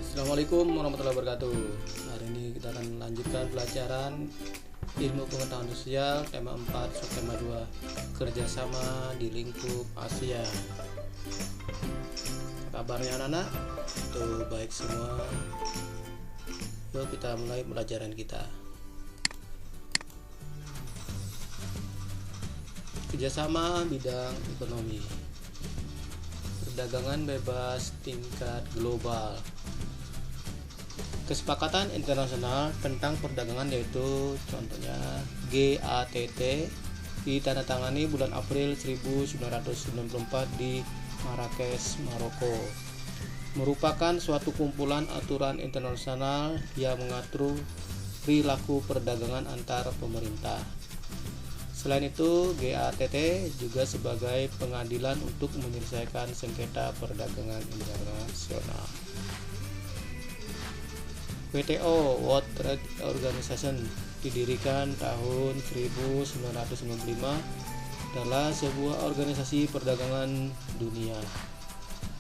Assalamualaikum warahmatullahi wabarakatuh. Hari ini kita akan melanjutkan pelajaran ilmu pengetahuan sosial tema 4 subtema 2 kerjasama di lingkup Asia. Kabarnya anak-anak? Itu baik semua. Yuk kita mulai pelajaran kita. Kerjasama bidang ekonomi, perdagangan bebas tingkat global. Kesepakatan internasional tentang perdagangan yaitu contohnya GATT ditandatangani bulan April 1994 di Marrakesh, Maroko. Merupakan suatu kumpulan aturan internasional yang mengatur perilaku perdagangan antar pemerintah. Selain itu, GATT juga sebagai pengadilan untuk menyelesaikan sengketa perdagangan internasional. WTO (World Trade Organization) didirikan tahun 1995 adalah sebuah organisasi perdagangan dunia.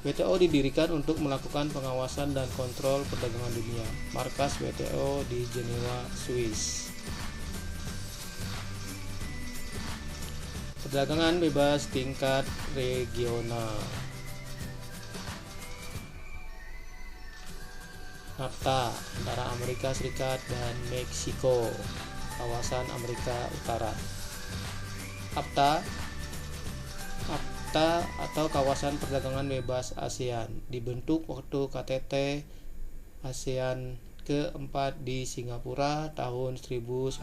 WTO didirikan untuk melakukan pengawasan dan kontrol perdagangan dunia. Markas WTO di Jenewa, Swiss. Perdagangan bebas tingkat regional. NAFTA antara Amerika Serikat dan Meksiko, kawasan Amerika Utara. AFTA atau kawasan perdagangan bebas ASEAN dibentuk waktu KTT ASEAN keempat di Singapura tahun 1992.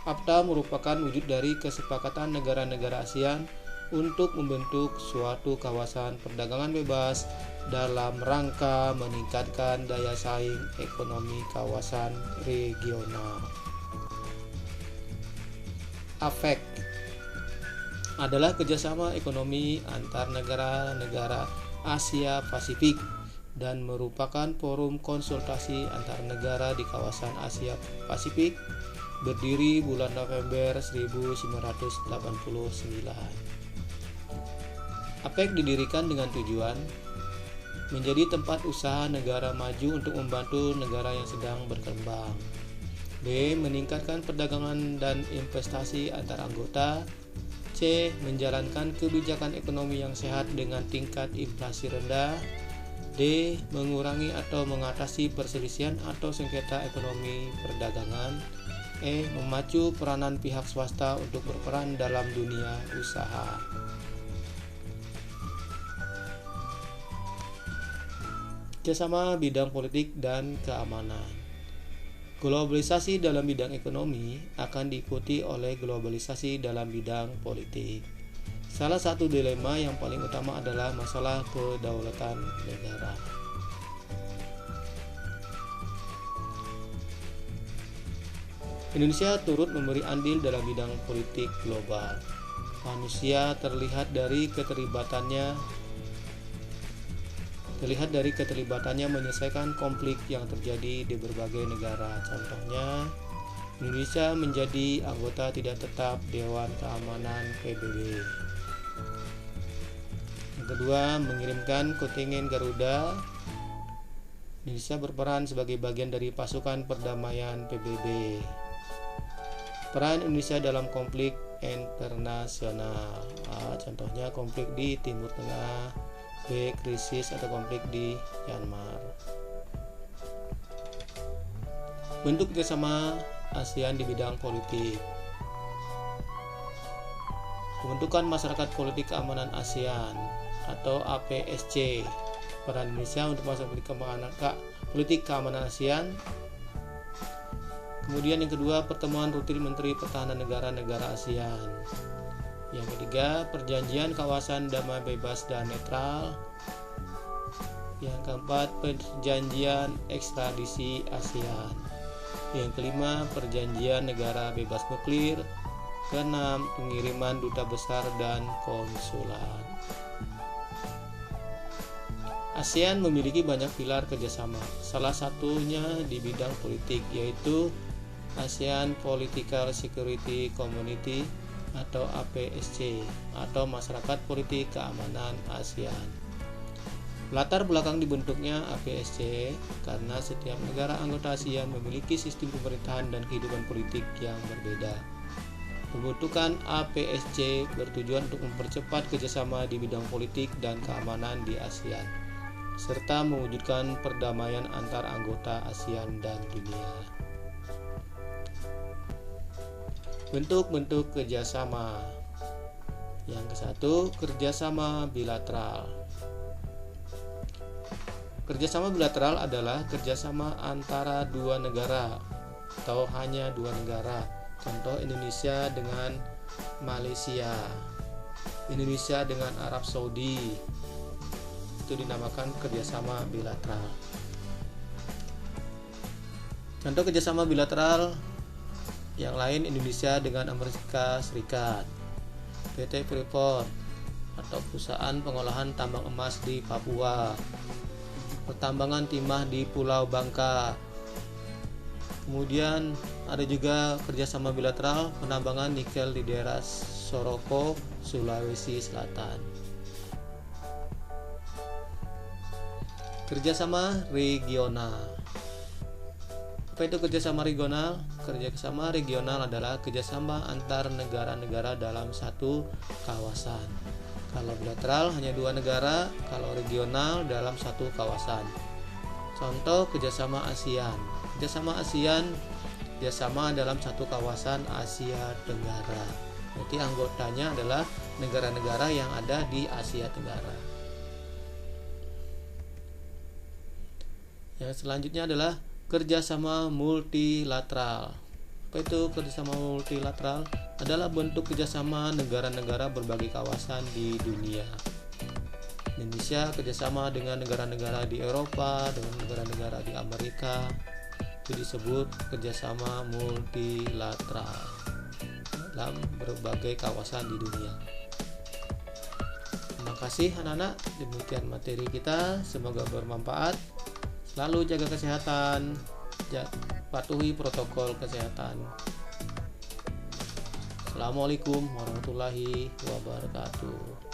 AFTA merupakan wujud dari kesepakatan negara-negara ASEAN untuk membentuk suatu kawasan perdagangan bebas dalam rangka meningkatkan daya saing ekonomi kawasan regional. APEC adalah kerjasama ekonomi antar negara-negara Asia Pasifik dan merupakan forum konsultasi antar negara di kawasan Asia Pasifik, berdiri bulan November 1989. APEC didirikan dengan tujuan menjadi tempat usaha negara maju untuk membantu negara yang sedang berkembang. B. Meningkatkan perdagangan dan investasi antar anggota. C. Menjalankan kebijakan ekonomi yang sehat dengan tingkat inflasi rendah. D. Mengurangi atau mengatasi perselisihan atau sengketa ekonomi perdagangan. E. Memacu peranan pihak swasta untuk berperan dalam dunia usaha. Kerjasama bidang politik dan keamanan. Globalisasi dalam bidang ekonomi akan diikuti oleh globalisasi dalam bidang politik. Salah satu dilema yang paling utama adalah masalah kedaulatan negara. Indonesia turut memberi andil dalam bidang politik global. Manusia terlihat dari keterlibatannya menyelesaikan konflik yang terjadi di berbagai negara. Contohnya, Indonesia menjadi anggota tidak tetap Dewan Keamanan PBB. Yang kedua, mengirimkan kontingen Garuda. Indonesia berperan sebagai bagian dari pasukan perdamaian PBB. Peran Indonesia dalam konflik internasional. Contohnya konflik di Timur Tengah. B. Krisis atau konflik di Myanmar. Bentuk kerjasama ASEAN di bidang politik. Pembentukan Masyarakat Politik Keamanan ASEAN atau APSC. Peran Indonesia untuk masyarakat politik keamanan ASEAN. Kemudian yang kedua, pertemuan rutin Menteri Pertahanan negara-negara ASEAN. Yang ketiga, perjanjian kawasan damai bebas dan netral. Yang keempat, perjanjian ekstradisi ASEAN. Yang kelima, perjanjian negara bebas nuklir. Keenam, pengiriman duta besar dan konsulat. ASEAN memiliki banyak pilar kerjasama. Salah satunya di bidang politik, yaitu ASEAN Political Security Community atau APSC atau Masyarakat Politik Keamanan ASEAN. Latar belakang dibentuknya APSC karena setiap negara anggota ASEAN memiliki sistem pemerintahan dan kehidupan politik yang berbeda. Pembentukan APSC bertujuan untuk mempercepat kerjasama di bidang politik dan keamanan di ASEAN, serta mewujudkan perdamaian antar anggota ASEAN dan dunia. Bentuk-bentuk kerjasama. Yang ke-1, kerjasama bilateral. Kerjasama bilateral adalah kerjasama antara dua negara atau hanya dua negara. Contoh Indonesia dengan Malaysia, Indonesia dengan Arab Saudi. Itu dinamakan kerjasama bilateral. Contoh kerjasama bilateral yang lain Indonesia dengan Amerika Serikat, PT Freeport atau perusahaan pengolahan tambang emas di Papua, pertambangan timah di Pulau Bangka. Kemudian ada juga kerjasama bilateral penambangan nikel di daerah Soroko, Sulawesi Selatan. Kerjasama regional. Apa itu kerjasama regional? Kerjasama regional adalah kerjasama antar negara-negara dalam satu kawasan. Kalau bilateral hanya dua negara, kalau regional dalam satu kawasan. Contoh kerjasama ASEAN. Kerjasama ASEAN kerjasama dalam satu kawasan Asia Tenggara. Berarti anggotanya adalah negara-negara yang ada di Asia Tenggara. Yang selanjutnya adalah kerjasama multilateral. Apa itu kerjasama multilateral? Adalah bentuk kerjasama negara-negara berbagai kawasan di dunia. Indonesia kerjasama dengan negara-negara di Eropa, dengan negara-negara di Amerika. Itu disebut kerjasama multilateral dalam berbagai kawasan di dunia. Terima kasih anak-anak, demikian materi kita, semoga bermanfaat. Selalu jaga kesehatan, patuhi protokol kesehatan. Assalamualaikum warahmatullahi wabarakatuh.